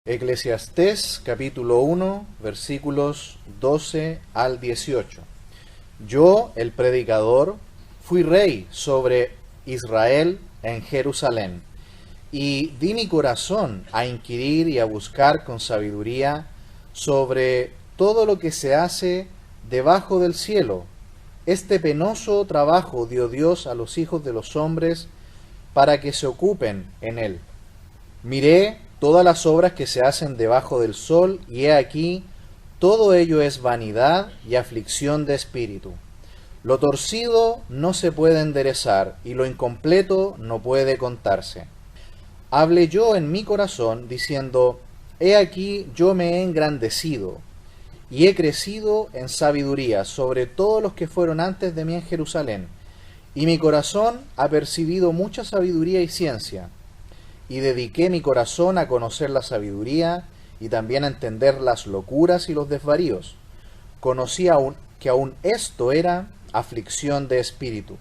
Eclesiastés capítulo 1 versículos 12 al 18. Yo, el predicador, fui rey sobre Israel en Jerusalén, y di mi corazón a inquirir y a buscar con sabiduría sobre todo lo que se hace debajo del cielo. Este penoso trabajo dio Dios a los hijos de los hombres para que se ocupen en él. Miré todas las obras que se hacen debajo del sol, y he aquí, todo ello es vanidad y aflicción de espíritu. Lo torcido no se puede enderezar, y lo incompleto no puede contarse. Hablé yo en mi corazón, diciendo, he aquí yo me he engrandecido, y he crecido en sabiduría sobre todos los que fueron antes de mí en Jerusalén, y mi corazón ha percibido mucha sabiduría y ciencia, y dediqué mi corazón a conocer la sabiduría, y también a entender las locuras y los desvaríos. Conocí que aún esto era aflicción de espíritu,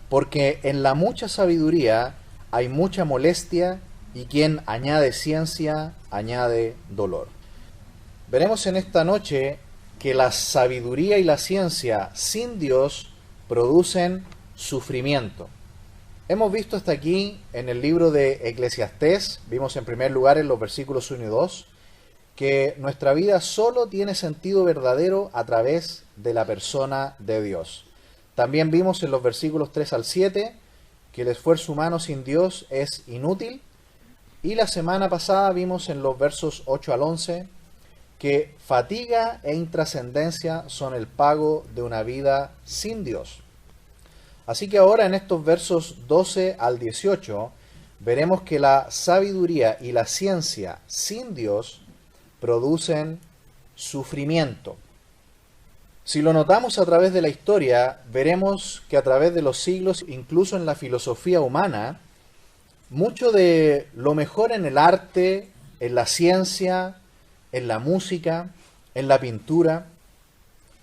porque en la mucha sabiduría hay mucha molestia, y quien añade ciencia, añade dolor. Veremos en esta noche que la sabiduría y la ciencia sin Dios producen sufrimiento. Hemos visto hasta aquí en el libro de Eclesiastés, vimos en primer lugar en los versículos 1 y 2, que nuestra vida solo tiene sentido verdadero a través de la persona de Dios. También vimos en los versículos 3 al 7 que el esfuerzo humano sin Dios es inútil. Y la semana pasada vimos en los versos 8 al 11 que fatiga e intrascendencia son el pago de una vida sin Dios. Así que ahora en estos versos 12 al 18 veremos que la sabiduría y la ciencia sin Dios producen sufrimiento. Si lo notamos a través de la historia, veremos que a través de los siglos, incluso en la filosofía humana, mucho de lo mejor en el arte, en la ciencia, en la música, en la pintura,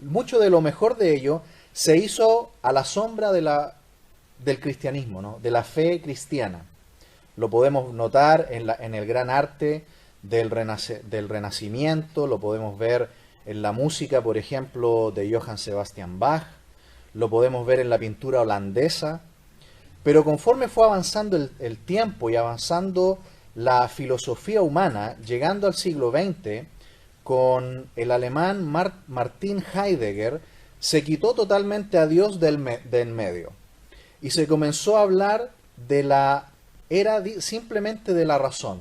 mucho de lo mejor de ello se hizo a la sombra del cristianismo, ¿no? De la fe cristiana. Lo podemos notar en el gran arte del Renacimiento, lo podemos ver en la música, por ejemplo, de Johann Sebastian Bach, lo podemos ver en la pintura holandesa, pero conforme fue avanzando el tiempo y avanzando la filosofía humana, llegando al siglo XX, con el alemán Martin Heidegger, se quitó totalmente a Dios del medio y se comenzó a hablar de la era simplemente de la razón,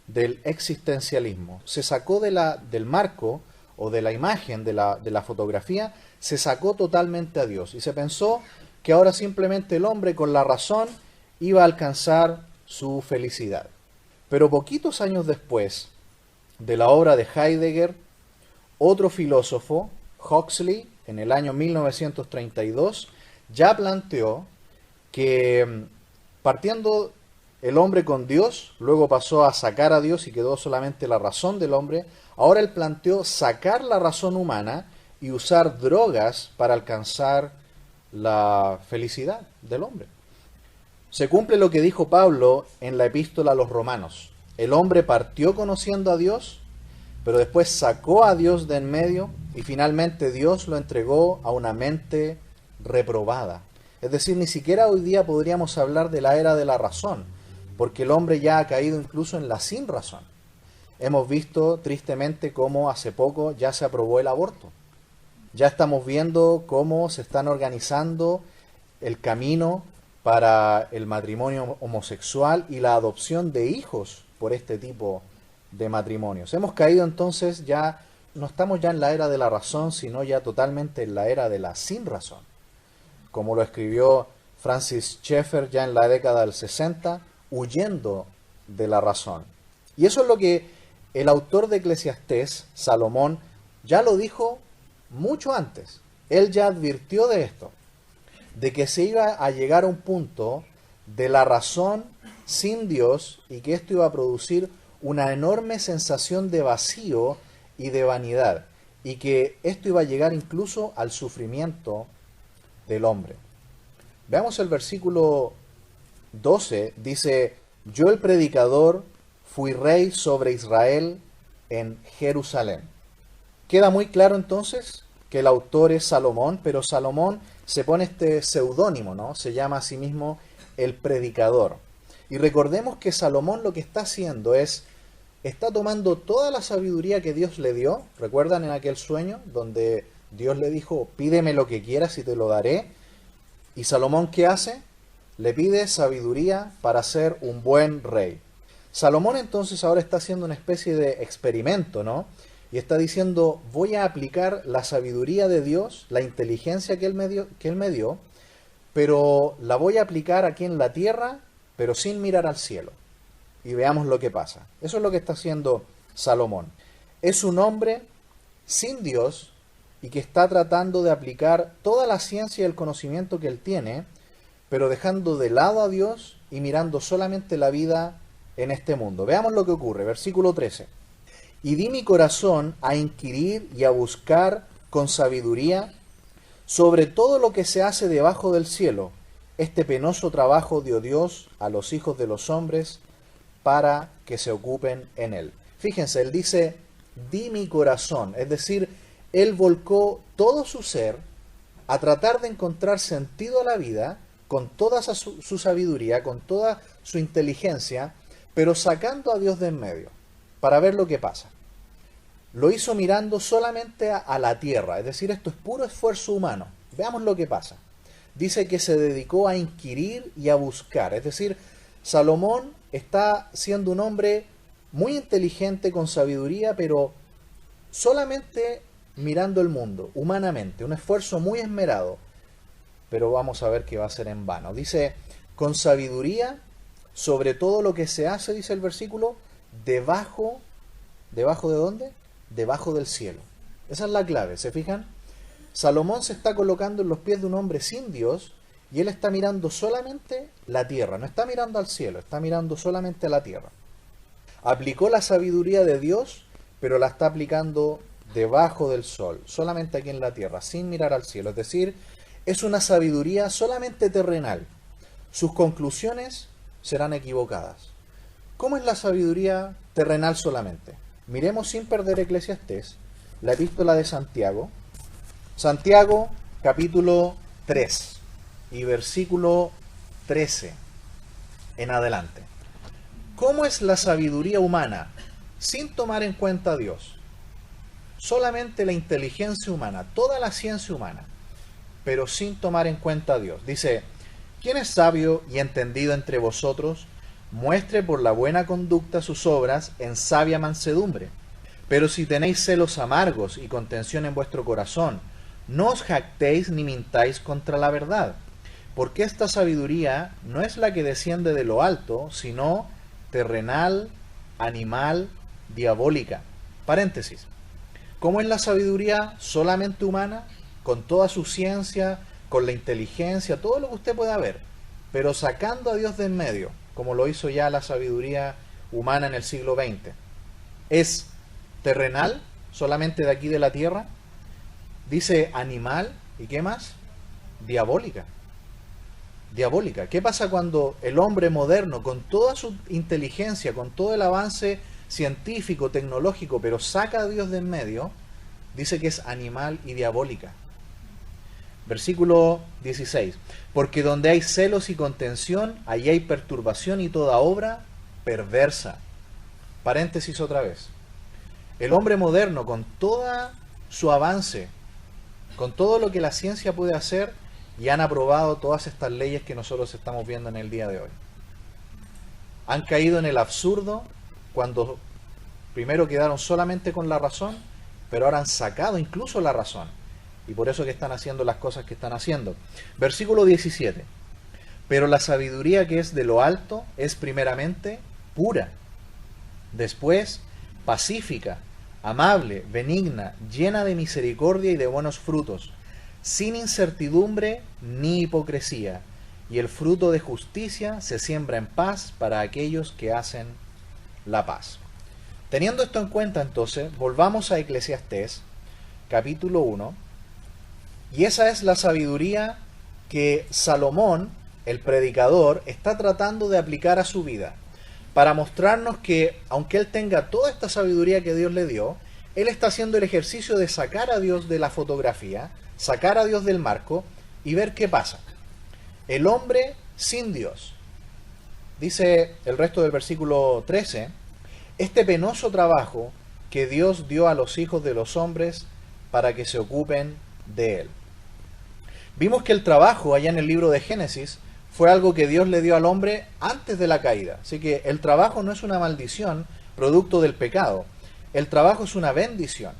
del existencialismo. Se sacó del marco o de la imagen de la fotografía, se sacó totalmente a Dios y se pensó que ahora simplemente el hombre con la razón iba a alcanzar su felicidad. Pero poquitos años después de la obra de Heidegger, otro filósofo, Huxley, en el año 1932, ya planteó que partiendo el hombre con Dios, luego pasó a sacar a Dios y quedó solamente la razón del hombre. Ahora él planteó sacar la razón humana y usar drogas para alcanzar la felicidad del hombre. Se cumple lo que dijo Pablo en la epístola a los Romanos. El hombre partió conociendo a Dios, pero después sacó a Dios de en medio y finalmente Dios lo entregó a una mente reprobada. Es decir, ni siquiera hoy día podríamos hablar de la era de la razón, porque el hombre ya ha caído incluso en la sin razón. Hemos visto tristemente cómo hace poco ya se aprobó el aborto. Ya estamos viendo cómo se están organizando el camino para el matrimonio homosexual y la adopción de hijos por este tipo de matrimonios. Hemos caído entonces ya, no estamos ya en la era de la razón, sino ya totalmente en la era de la sin razón. Como lo escribió Francis Schaeffer ya en la década del 60, huyendo de la razón. Y eso es lo que el autor de Eclesiastés, Salomón, ya lo dijo mucho antes. Él ya advirtió de esto, de que se iba a llegar a un punto de la razón sin Dios y que esto iba a producir una enorme sensación de vacío y de vanidad, y que esto iba a llegar incluso al sufrimiento del hombre. Veamos el versículo 12, dice, yo el predicador fui rey sobre Israel en Jerusalén. Queda muy claro entonces que el autor es Salomón, pero Salomón se pone este seudónimo, ¿no? Se llama a sí mismo el predicador. Y recordemos que Salomón lo que está haciendo está tomando toda la sabiduría que Dios le dio. ¿Recuerdan en aquel sueño donde Dios le dijo, pídeme lo que quieras y te lo daré? ¿Y Salomón qué hace? Le pide sabiduría para ser un buen rey. Salomón entonces ahora está haciendo una especie de experimento, ¿no? Y está diciendo, voy a aplicar la sabiduría de Dios, la inteligencia que Él me dio, pero la voy a aplicar aquí en la tierra, pero sin mirar al cielo. Y veamos lo que pasa. Eso es lo que está haciendo Salomón. Es un hombre sin Dios y que está tratando de aplicar toda la ciencia y el conocimiento que él tiene, pero dejando de lado a Dios y mirando solamente la vida en este mundo. Veamos lo que ocurre. Versículo 13. Y di mi corazón a inquirir y a buscar con sabiduría sobre todo lo que se hace debajo del cielo. Este penoso trabajo dio Dios a los hijos de los hombres para que se ocupen en él. Fíjense, él dice, di mi corazón, es decir, él volcó todo su ser a tratar de encontrar sentido a la vida con toda su sabiduría, con toda su inteligencia, pero sacando a Dios de en medio, para ver lo que pasa. Lo hizo mirando solamente a la tierra, es decir, esto es puro esfuerzo humano. Veamos lo que pasa. Dice que se dedicó a inquirir y a buscar, es decir, Salomón está siendo un hombre muy inteligente, con sabiduría, pero solamente mirando el mundo, humanamente, un esfuerzo muy esmerado, pero vamos a ver que va a ser en vano. Dice, con sabiduría sobre todo lo que se hace, dice el versículo, ¿debajo de dónde? Debajo del cielo. Esa es la clave, ¿se fijan? Salomón se está colocando en los pies de un hombre sin Dios y él está mirando solamente la tierra, no está mirando al cielo, está mirando solamente a la tierra. Aplicó la sabiduría de Dios, pero la está aplicando debajo del sol, solamente aquí en la tierra, sin mirar al cielo. Es decir, es una sabiduría solamente terrenal. Sus conclusiones serán equivocadas. ¿Cómo es la sabiduría terrenal solamente? Miremos sin perder Eclesiastés, la epístola de Santiago. Santiago, capítulo 3 y versículo 13 en adelante. ¿Cómo es la sabiduría humana sin tomar en cuenta a Dios? Solamente la inteligencia humana, toda la ciencia humana, pero sin tomar en cuenta a Dios. Dice, ¿quién es sabio y entendido entre vosotros? Muestre por la buena conducta sus obras en sabia mansedumbre. Pero si tenéis celos amargos y contención en vuestro corazón, no os jactéis ni mintáis contra la verdad, porque esta sabiduría no es la que desciende de lo alto, sino terrenal, animal, diabólica. Paréntesis. ¿Cómo es la sabiduría solamente humana? Con toda su ciencia, con la inteligencia, todo lo que usted pueda ver, pero sacando a Dios de en medio, como lo hizo ya la sabiduría humana en el siglo XX. Es terrenal, solamente de aquí de la tierra. Dice animal, ¿y qué más? Diabólica. Diabólica. ¿Qué pasa cuando el hombre moderno, con toda su inteligencia, con todo el avance científico, tecnológico, pero saca a Dios de en medio? Dice que es animal y diabólica. Versículo 16. Porque donde hay celos y contención, allí hay perturbación y toda obra perversa. Paréntesis otra vez. El hombre moderno, con todo su avance, con todo lo que la ciencia puede hacer, y han aprobado todas estas leyes que nosotros estamos viendo en el día de hoy. Han caído en el absurdo cuando primero quedaron solamente con la razón, pero ahora han sacado incluso la razón. Y por eso que están haciendo las cosas que están haciendo. Versículo 17. Pero la sabiduría que es de lo alto es primeramente pura, después pacífica, amable, benigna, llena de misericordia y de buenos frutos, sin incertidumbre ni hipocresía, y el fruto de justicia se siembra en paz para aquellos que hacen la paz. Teniendo esto en cuenta, entonces, volvamos a Eclesiastés, capítulo 1, y esa es la sabiduría que Salomón, el predicador, está tratando de aplicar a su vida. para mostrarnos que, aunque Él tenga toda esta sabiduría que Dios le dio, Él está haciendo el ejercicio de sacar a Dios de la fotografía, sacar a Dios del marco y ver qué pasa. El hombre sin Dios. Dice el resto del versículo 13, este penoso trabajo que Dios dio a los hijos de los hombres para que se ocupen de él. Vimos que el trabajo allá en el libro de Génesis fue algo que Dios le dio al hombre antes de la caída. Así que el trabajo no es una maldición producto del pecado. El trabajo es una bendición.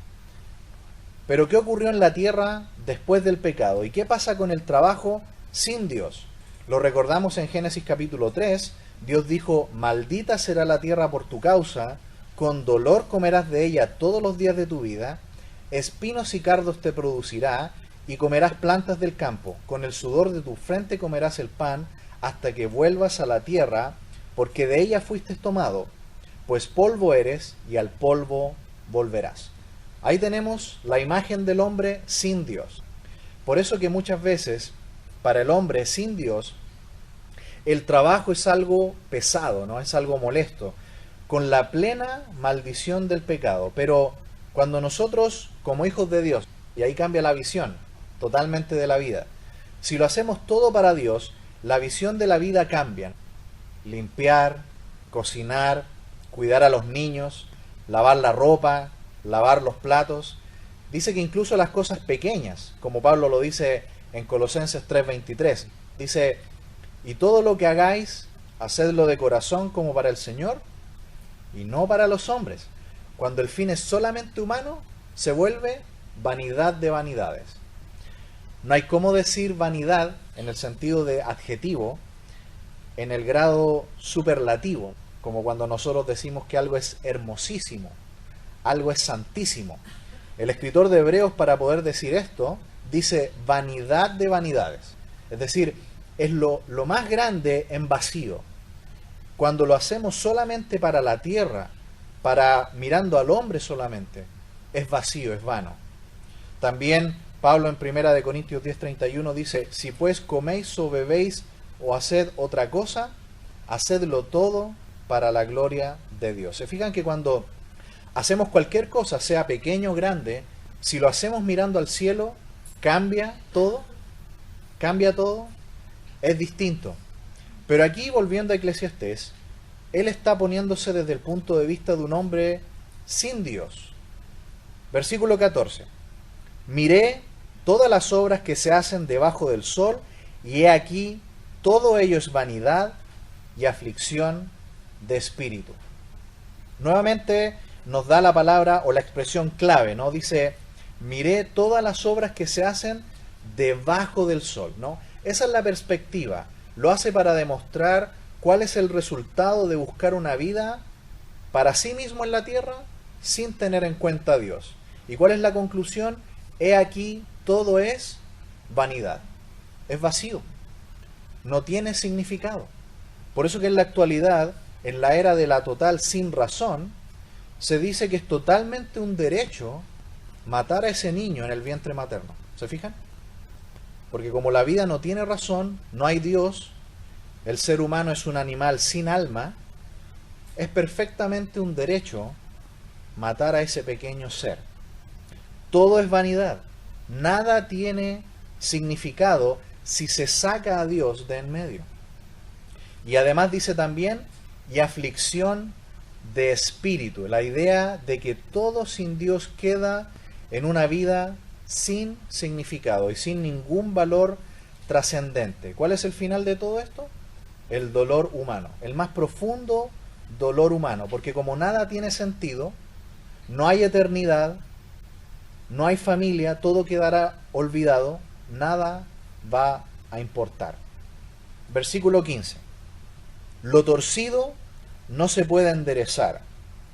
Pero ¿qué ocurrió en la tierra después del pecado? ¿Y qué pasa con el trabajo sin Dios? Lo recordamos en Génesis capítulo 3. Dios dijo, maldita será la tierra por tu causa, con dolor comerás de ella todos los días de tu vida, espinos y cardos te producirá, y comerás plantas del campo, con el sudor de tu frente comerás el pan, hasta que vuelvas a la tierra, porque de ella fuiste tomado, pues polvo eres, y al polvo volverás. Ahí tenemos la imagen del hombre sin Dios. Por eso que muchas veces, para el hombre sin Dios, el trabajo es algo pesado, ¿no? Es algo molesto, con la plena maldición del pecado. Pero cuando nosotros, como hijos de Dios, y ahí cambia la visión totalmente de la vida, si lo hacemos todo para Dios, la visión de la vida cambia. Limpiar, cocinar, cuidar a los niños, lavar la ropa, lavar los platos. Dice que incluso las cosas pequeñas, como Pablo lo dice en Colosenses 3:23, dice, y todo lo que hagáis, hacedlo de corazón como para el Señor y no para los hombres. Cuando el fin es solamente humano, se vuelve vanidad de vanidades. No hay cómo decir vanidad en el sentido de adjetivo en el grado superlativo, como cuando nosotros decimos que algo es hermosísimo, algo es santísimo. El escritor de Hebreos, para poder decir esto, dice vanidad de vanidades. Es decir, es lo más grande en vacío. Cuando lo hacemos solamente para la tierra, para mirando al hombre solamente, es vacío, es vano. También Pablo en 1 Corintios 10:31 dice, si pues coméis o bebéis o haced otra cosa, hacedlo todo para la gloria de Dios. Se fijan que cuando hacemos cualquier cosa, sea pequeño o grande, si lo hacemos mirando al cielo, cambia todo, es distinto. Pero aquí, volviendo a Eclesiastés, él está poniéndose desde el punto de vista de un hombre sin Dios. Versículo 14. Miré todas las obras que se hacen debajo del sol, y he aquí, todo ello es vanidad y aflicción de espíritu. Nuevamente nos da la palabra o la expresión clave, ¿no? Dice, miré todas las obras que se hacen debajo del sol, ¿no? Esa es la perspectiva. Lo hace para demostrar cuál es el resultado de buscar una vida para sí mismo en la tierra sin tener en cuenta a Dios. ¿Y cuál es la conclusión? He aquí, todo es vanidad. Es vacío. No tiene significado. Por eso que en la actualidad, en la era de la total sin razón, se dice que es totalmente un derecho matar a ese niño en el vientre materno. ¿Se fijan? Porque como la vida no tiene razón, no hay Dios, el ser humano es un animal sin alma, es perfectamente un derecho matar a ese pequeño ser. Todo es vanidad. Nada tiene significado si se saca a Dios de en medio. Y además dice también, y aflicción de espíritu. La idea de que todo sin Dios queda en una vida sin significado y sin ningún valor trascendente. ¿Cuál es el final de todo esto? El dolor humano, el más profundo dolor humano, porque como nada tiene sentido, no hay eternidad, no hay familia, todo quedará olvidado, nada va a importar. Versículo 15. Lo torcido no se puede enderezar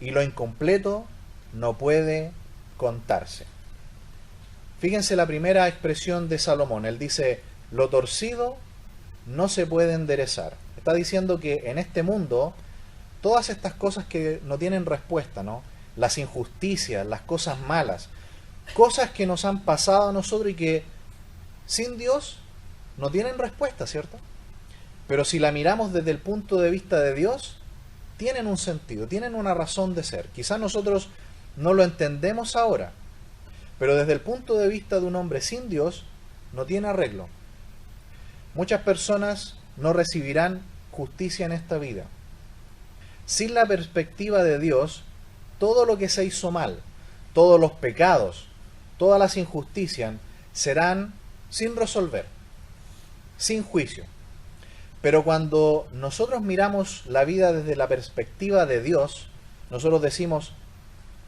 y lo incompleto no puede contarse. Fíjense la primera expresión de Salomón. Él dice, lo torcido no se puede enderezar. Está diciendo que en este mundo, todas estas cosas que no tienen respuesta, ¿no? Las injusticias, las cosas malas, cosas que nos han pasado a nosotros y que sin Dios no tienen respuesta, ¿cierto? Pero si la miramos desde el punto de vista de Dios, tienen un sentido, tienen una razón de ser. Quizás nosotros no lo entendemos ahora, pero desde el punto de vista de un hombre sin Dios, no tiene arreglo. Muchas personas no recibirán justicia en esta vida. Sin la perspectiva de Dios, todo lo que se hizo mal, todos los pecados, todas las injusticias serán sin resolver, sin juicio. Pero cuando nosotros miramos la vida desde la perspectiva de Dios, nosotros decimos,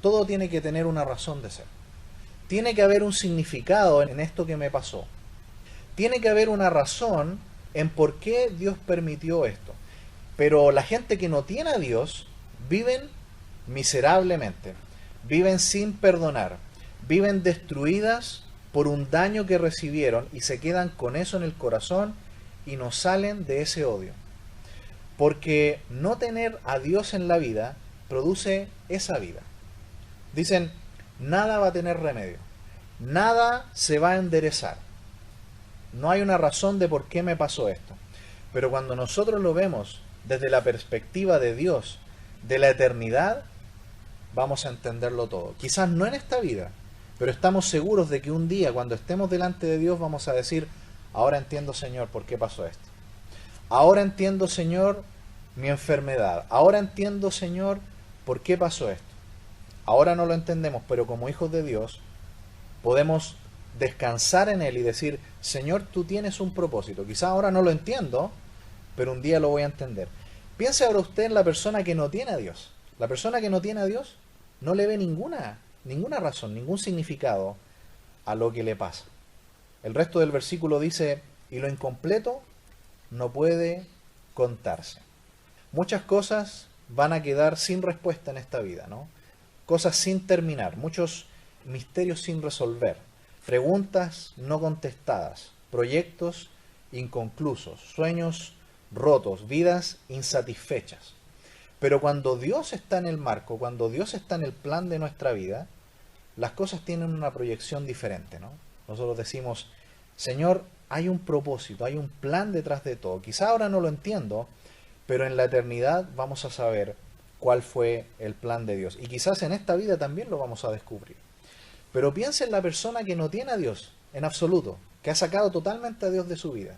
todo tiene que tener una razón de ser. Tiene que haber un significado en esto que me pasó. Tiene que haber una razón en por qué Dios permitió esto. Pero la gente que no tiene a Dios viven miserablemente, viven sin perdonar, viven destruidas por un daño que recibieron y se quedan con eso en el corazón y no salen de ese odio. Porque no tener a Dios en la vida produce esa vida. Dicen, nada va a tener remedio, nada se va a enderezar. No hay una razón de por qué me pasó esto. Pero cuando nosotros lo vemos desde la perspectiva de Dios, de la eternidad, vamos a entenderlo todo. Quizás no en esta vida, pero estamos seguros de que un día, cuando estemos delante de Dios, vamos a decir, ahora entiendo, Señor, por qué pasó esto. Ahora entiendo, Señor, mi enfermedad. Ahora entiendo, Señor, por qué pasó esto. Ahora no lo entendemos, pero como hijos de Dios, podemos descansar en Él y decir, Señor, tú tienes un propósito. Quizás ahora no lo entiendo, pero un día lo voy a entender. Piense ahora usted en la persona que no tiene a Dios. La persona que no tiene a Dios no le ve ninguna razón, ningún significado a lo que le pasa. El resto del versículo dice, y lo incompleto no puede contarse. Muchas cosas van a quedar sin respuesta en esta vida, ¿no? Cosas sin terminar, muchos misterios sin resolver, preguntas no contestadas, proyectos inconclusos, sueños rotos, vidas insatisfechas. Pero cuando Dios está en el marco, cuando Dios está en el plan de nuestra vida, las cosas tienen una proyección diferente, ¿no? Nosotros decimos, Señor, hay un propósito, hay un plan detrás de todo. Quizá ahora no lo entiendo, pero en la eternidad vamos a saber cuál fue el plan de Dios. Y quizás en esta vida también lo vamos a descubrir. Pero piensa en la persona que no tiene a Dios en absoluto, que ha sacado totalmente a Dios de su vida.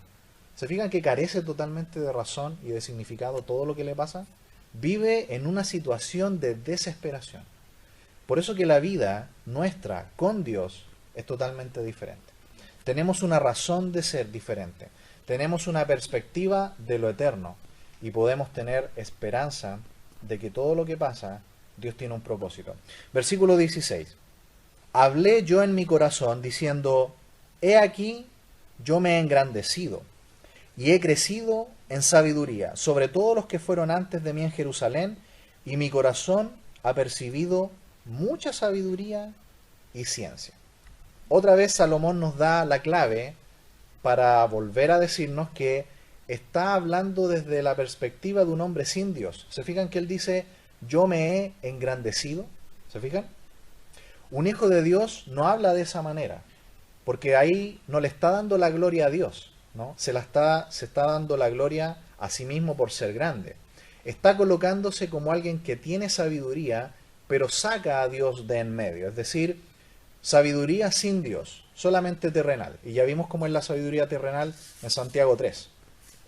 ¿Se fijan que carece totalmente de razón y de significado todo lo que le pasa? Vive en una situación de desesperación. Por eso que la vida nuestra con Dios es totalmente diferente. Tenemos una razón de ser diferente. Tenemos una perspectiva de lo eterno y podemos tener esperanza de que todo lo que pasa, Dios tiene un propósito. Versículo 16. Hablé yo en mi corazón diciendo, he aquí, yo me he engrandecido y he crecido en sabiduría sobre todos los que fueron antes de mí en Jerusalén, y mi corazón ha percibido mucha sabiduría y ciencia. Otra vez Salomón nos da la clave para volver a decirnos que está hablando desde la perspectiva de un hombre sin Dios. ¿Se fijan que él dice, yo me he engrandecido? ¿Se fijan? Un hijo de Dios no habla de esa manera, porque ahí no le está dando la gloria a Dios, ¿no? Se está dando la gloria a sí mismo por ser grande. Está colocándose como alguien que tiene sabiduría, pero saca a Dios de en medio. Es decir, sabiduría sin Dios, solamente terrenal. Y ya vimos cómo es la sabiduría terrenal en Santiago 3.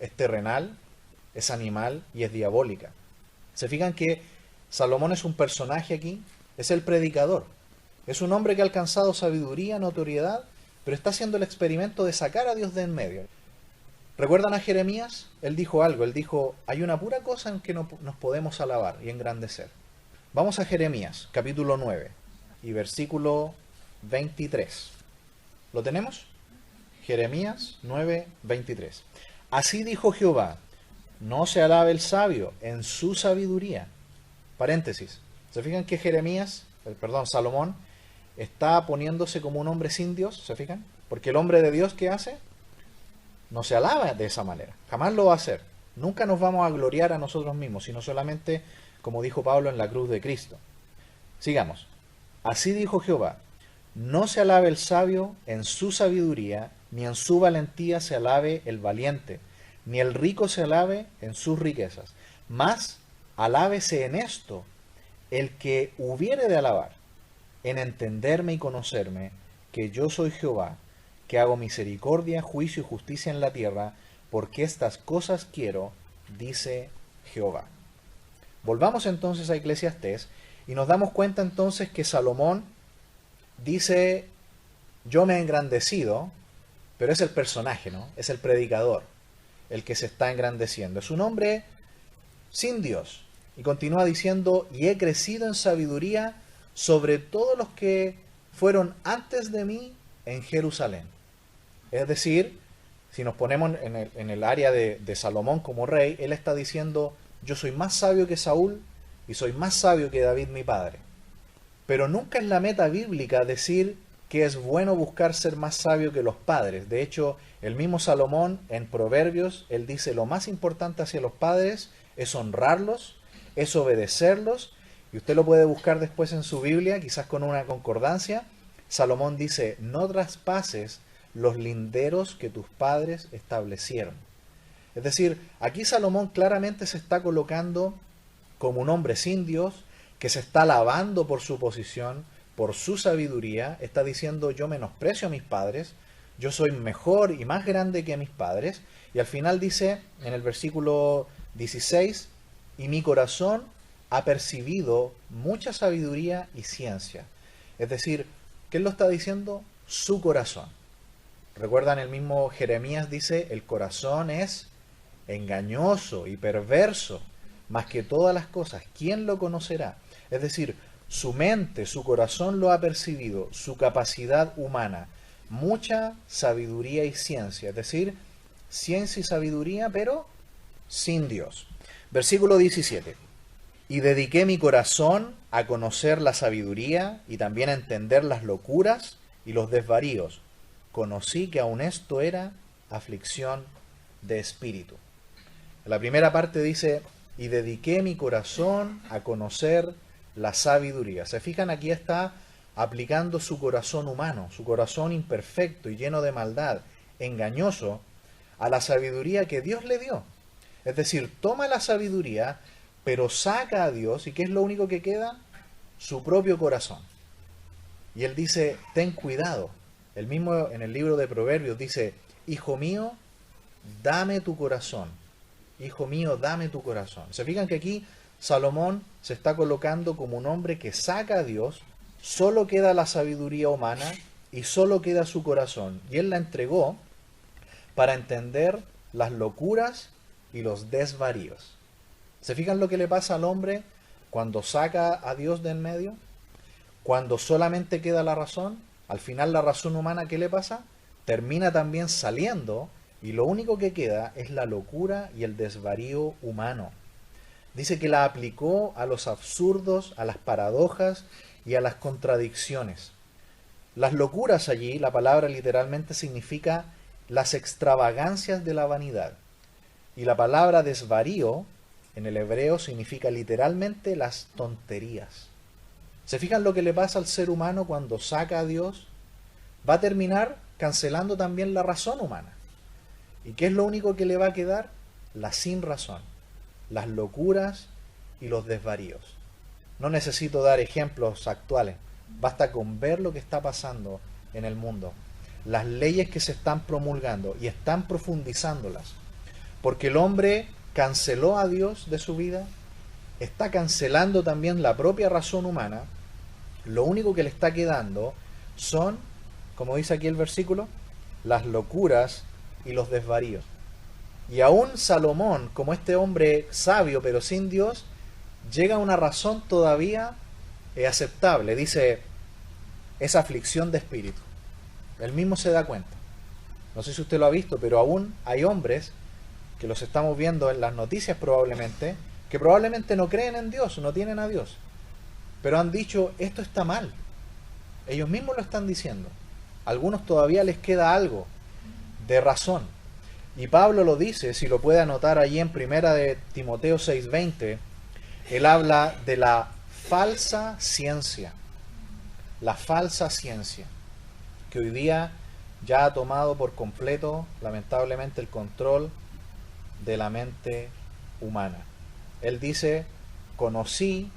Es terrenal, es animal y es diabólica. ¿Se fijan que Salomón es un personaje aquí? Es el predicador. Es un hombre que ha alcanzado sabiduría, notoriedad, pero está haciendo el experimento de sacar a Dios de en medio. ¿Recuerdan a Jeremías? Él dijo algo, él dijo, hay una pura cosa en que nos podemos alabar y engrandecer. Vamos a Jeremías, capítulo 9 y versículo 23. ¿Lo tenemos? Jeremías 9, 23. Así dijo Jehová, no se alabe el sabio en su sabiduría. Paréntesis. ¿Se fijan que Salomón está poniéndose como un hombre sin Dios? ¿Se fijan? Porque el hombre de Dios, ¿qué hace? No se alaba de esa manera. Jamás lo va a hacer. Nunca nos vamos a gloriar a nosotros mismos, sino solamente, como dijo Pablo, en la cruz de Cristo. Sigamos. Así dijo Jehová, no se alabe el sabio en su sabiduría, ni en su valentía se alabe el valiente, ni el rico se alabe en sus riquezas. Mas Alábese en esto el que hubiere de alabar, en entenderme y conocerme, que yo soy Jehová, que hago misericordia, juicio y justicia en la tierra, porque estas cosas quiero, dice Jehová. Volvamos entonces a Eclesiastés y nos damos cuenta entonces que Salomón dice, yo me he engrandecido, pero es el personaje, ¿no? Es el predicador el que se está engrandeciendo. Es un hombre sin Dios. Y continúa diciendo, y he crecido en sabiduría sobre todos los que fueron antes de mí en Jerusalén. Es decir, si nos ponemos en el área de Salomón como rey, él está diciendo, yo soy más sabio que Saúl y soy más sabio que David mi padre. Pero nunca es la meta bíblica decir que es bueno buscar ser más sabio que los padres. De hecho, el mismo Salomón en Proverbios, él dice, lo más importante hacia los padres es honrarlos, es obedecerlos, y usted lo puede buscar después en su Biblia, quizás con una concordancia. Salomón dice, no traspases los linderos que tus padres establecieron. Es decir, aquí Salomón claramente se está colocando como un hombre sin Dios, que se está alabando por su posición, por su sabiduría, está diciendo, yo menosprecio a mis padres, yo soy mejor y más grande que mis padres, y al final dice en el versículo 16, y mi corazón ha percibido mucha sabiduría y ciencia. Es decir, ¿qué lo está diciendo? Su corazón. Recuerdan, el mismo Jeremías dice, el corazón es engañoso y perverso, más que todas las cosas. ¿Quién lo conocerá? Es decir, su mente, su corazón lo ha percibido, su capacidad humana, mucha sabiduría y ciencia. Es decir, ciencia y sabiduría, pero sin Dios. Versículo 17. Y dediqué mi corazón a conocer la sabiduría y también a entender las locuras y los desvaríos. Conocí que aun esto era aflicción de espíritu. En la primera parte dice, y dediqué mi corazón a conocer la sabiduría. Se fijan, aquí está aplicando su corazón humano, su corazón imperfecto y lleno de maldad, engañoso, a la sabiduría que Dios le dio. Es decir, toma la sabiduría, pero saca a Dios, ¿y qué es lo único que queda? Su propio corazón. Y él dice, ten cuidado. El mismo en el libro de Proverbios dice, hijo mío, dame tu corazón. Hijo mío, dame tu corazón. Se fijan que aquí Salomón se está colocando como un hombre que saca a Dios, solo queda la sabiduría humana y solo queda su corazón. Y él la entregó para entender las locuras y los desvaríos. ¿Se fijan lo que le pasa al hombre cuando saca a Dios de en medio? Cuando solamente queda la razón, al final la razón humana, ¿qué le pasa? Termina también saliendo y lo único que queda es la locura y el desvarío humano. Dice que la aplicó a los absurdos, a las paradojas y a las contradicciones. Las locuras allí, la palabra literalmente significa las extravagancias de la vanidad. Y la palabra desvarío en el hebreo significa literalmente las tonterías. ¿Se fijan lo que le pasa al ser humano cuando saca a Dios? Va a terminar cancelando también la razón humana. ¿Y qué es lo único que le va a quedar? La sin razón, las locuras y los desvaríos. No necesito dar ejemplos actuales, basta con ver lo que está pasando en el mundo, las leyes que se están promulgando y están profundizándolas, porque el hombre canceló a Dios de su vida, está cancelando también la propia razón humana. Lo único que le está quedando son, como dice aquí el versículo, las locuras y los desvaríos. Y aún Salomón, como este hombre sabio pero sin Dios, llega a una razón todavía aceptable. Dice, es aflicción de espíritu. Él mismo se da cuenta. No sé si usted lo ha visto, pero aún hay hombres que los estamos viendo en las noticias probablemente, que probablemente no creen en Dios, no tienen a Dios, pero han dicho, esto está mal. Ellos mismos lo están diciendo. A algunos todavía les queda algo de razón. Y Pablo lo dice, si lo puede anotar allí en primera de Timoteo 6:20, él habla de la falsa ciencia. La falsa ciencia, que hoy día ya ha tomado por completo, lamentablemente, el control de la mente humana. Él dice, conocí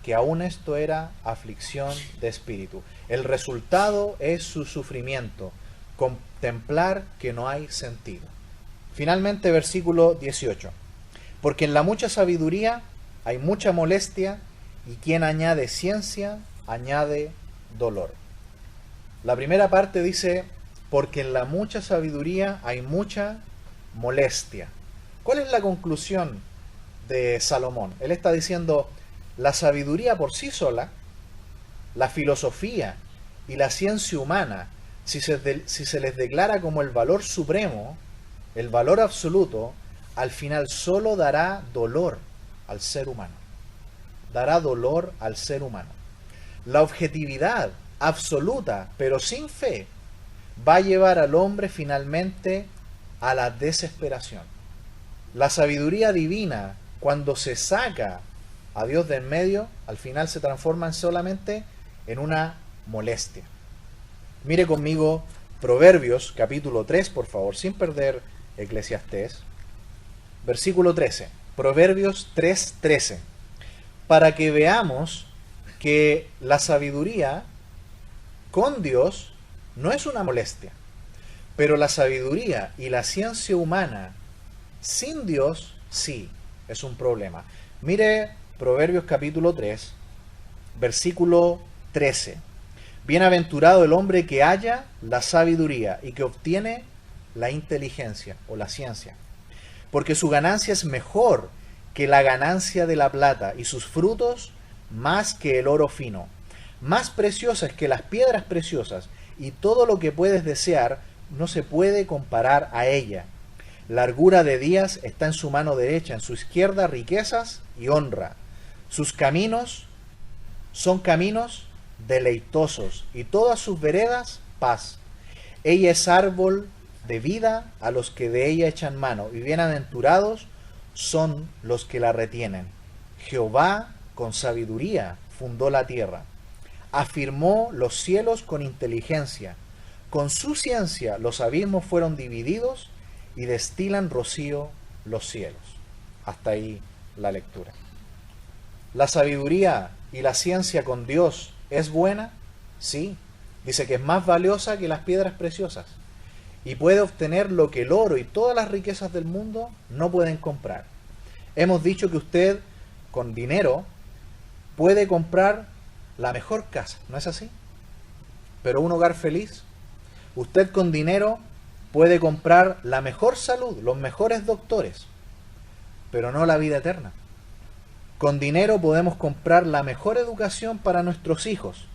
que aún esto era aflicción de espíritu. El resultado es su sufrimiento, contemplar que no hay sentido. Finalmente, versículo 18. Porque en la mucha sabiduría hay mucha molestia, y quien añade ciencia, añade dolor. La primera parte dice, porque en la mucha sabiduría hay mucha molestia. ¿Cuál es la conclusión de Salomón? Él está diciendo, la sabiduría por sí sola, la filosofía y la ciencia humana, si se les declara como el valor supremo, el valor absoluto, al final solo dará dolor al ser humano. Dará dolor al ser humano. La objetividad absoluta, pero sin fe, va a llevar al hombre finalmente a la desesperación. La sabiduría divina, cuando se saca a Dios de en medio, al final se transforma solamente en una molestia. Mire conmigo Proverbios capítulo 3, por favor, sin perder Eclesiastés. Versículo 13. Proverbios 3:13. Para que veamos que la sabiduría con Dios no es una molestia, pero la sabiduría y la ciencia humana sin Dios sí es un problema. Mire Proverbios capítulo 3, versículo 13. Bienaventurado el hombre que halla la sabiduría y que obtiene la inteligencia o la ciencia, porque su ganancia es mejor que la ganancia de la plata y sus frutos más que el oro fino. Más preciosas que las piedras preciosas, y todo lo que puedes desear no se puede comparar a ella. Largura de días está en su mano derecha, en su izquierda riquezas y honra. Sus caminos son caminos deleitosos, y todas sus veredas paz. Ella es árbol de vida a los que de ella echan mano, y bienaventurados son los que la retienen. Jehová con sabiduría fundó la tierra, afirmó los cielos con inteligencia. Con su ciencia los abismos fueron divididos y destilan rocío los cielos. Hasta ahí la lectura. La sabiduría y la ciencia con Dios es buena, sí. Dice que es más valiosa que las piedras preciosas y puede obtener lo que el oro y todas las riquezas del mundo no pueden comprar. Hemos dicho que usted con dinero puede comprar la mejor casa, ¿no es así? Pero un hogar feliz. Usted con dinero puede comprar la mejor salud, los mejores doctores, pero no la vida eterna. Con dinero podemos comprar la mejor educación para nuestros hijos,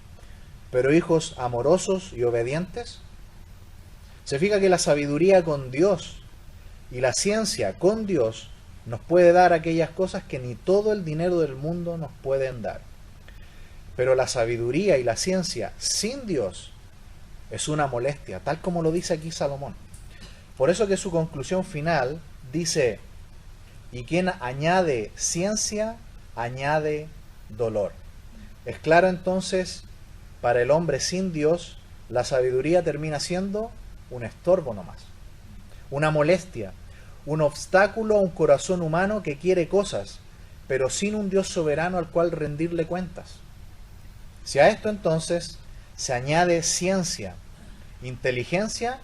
pero hijos amorosos y obedientes. Se fija que la sabiduría con Dios y la ciencia con Dios nos puede dar aquellas cosas que ni todo el dinero del mundo nos pueden dar. Pero la sabiduría y la ciencia sin Dios es una molestia, tal como lo dice aquí Salomón. Por eso que su conclusión final dice, y quien añade ciencia, añade dolor. Es claro entonces, para el hombre sin Dios, la sabiduría termina siendo un estorbo nomás, una molestia, un obstáculo a un corazón humano que quiere cosas, pero sin un Dios soberano al cual rendirle cuentas. Si a esto entonces se añade ciencia, inteligencia,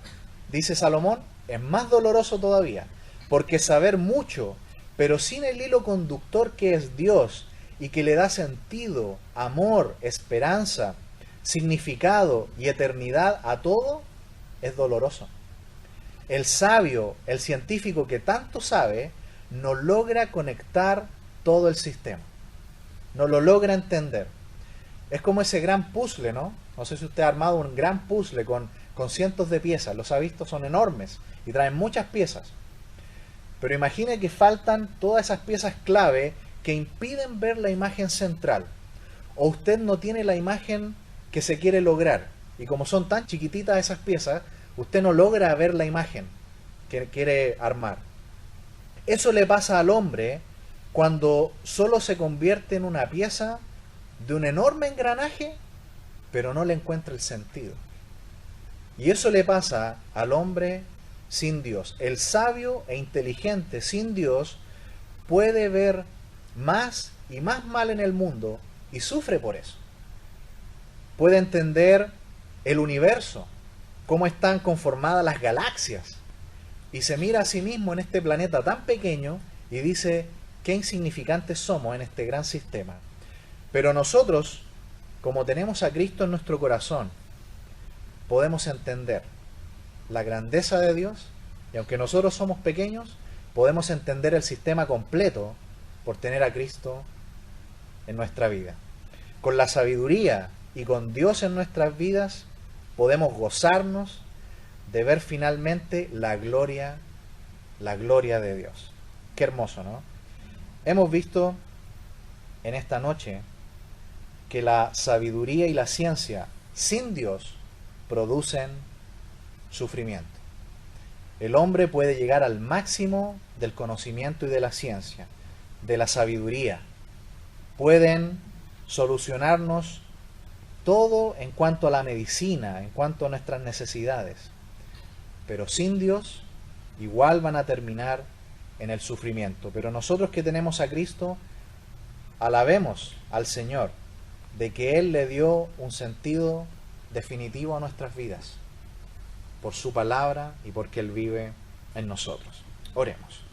dice Salomón, es más doloroso todavía, porque saber mucho, pero sin el hilo conductor que es Dios y que le da sentido, amor, esperanza, significado y eternidad a todo, es doloroso. El sabio, el científico que tanto sabe, no logra conectar todo el sistema, no lo logra entender. Es como ese gran puzzle, ¿no? No sé si usted ha armado un gran puzzle con cientos de piezas, los ha visto, son enormes y traen muchas piezas. Pero imagine que faltan todas esas piezas clave que impiden ver la imagen central. O usted no tiene la imagen que se quiere lograr. Y como son tan chiquititas esas piezas, usted no logra ver la imagen que quiere armar. Eso le pasa al hombre cuando solo se convierte en una pieza de un enorme engranaje, pero no le encuentra el sentido. Y eso le pasa al hombre sin Dios. El sabio e inteligente sin Dios puede ver más y más mal en el mundo y sufre por eso. Puede entender el universo, cómo están conformadas las galaxias, y se mira a sí mismo en este planeta tan pequeño y dice qué insignificantes somos en este gran sistema. Pero nosotros, como tenemos a Cristo en nuestro corazón, podemos entender la grandeza de Dios, y aunque nosotros somos pequeños, podemos entender el sistema completo por tener a Cristo en nuestra vida. Con la sabiduría y con Dios en nuestras vidas podemos gozarnos de ver finalmente la gloria de Dios. Qué hermoso, ¿no? Hemos visto en esta noche que la sabiduría y la ciencia sin Dios producen sufrimiento. El hombre puede llegar al máximo del conocimiento y de la ciencia, de la sabiduría. Pueden solucionarnos todo en cuanto a la medicina, en cuanto a nuestras necesidades. Pero sin Dios, igual van a terminar en el sufrimiento. Pero nosotros que tenemos a Cristo, alabemos al Señor de que Él le dio un sentido definitivo a nuestras vidas, por su palabra y porque Él vive en nosotros. Oremos.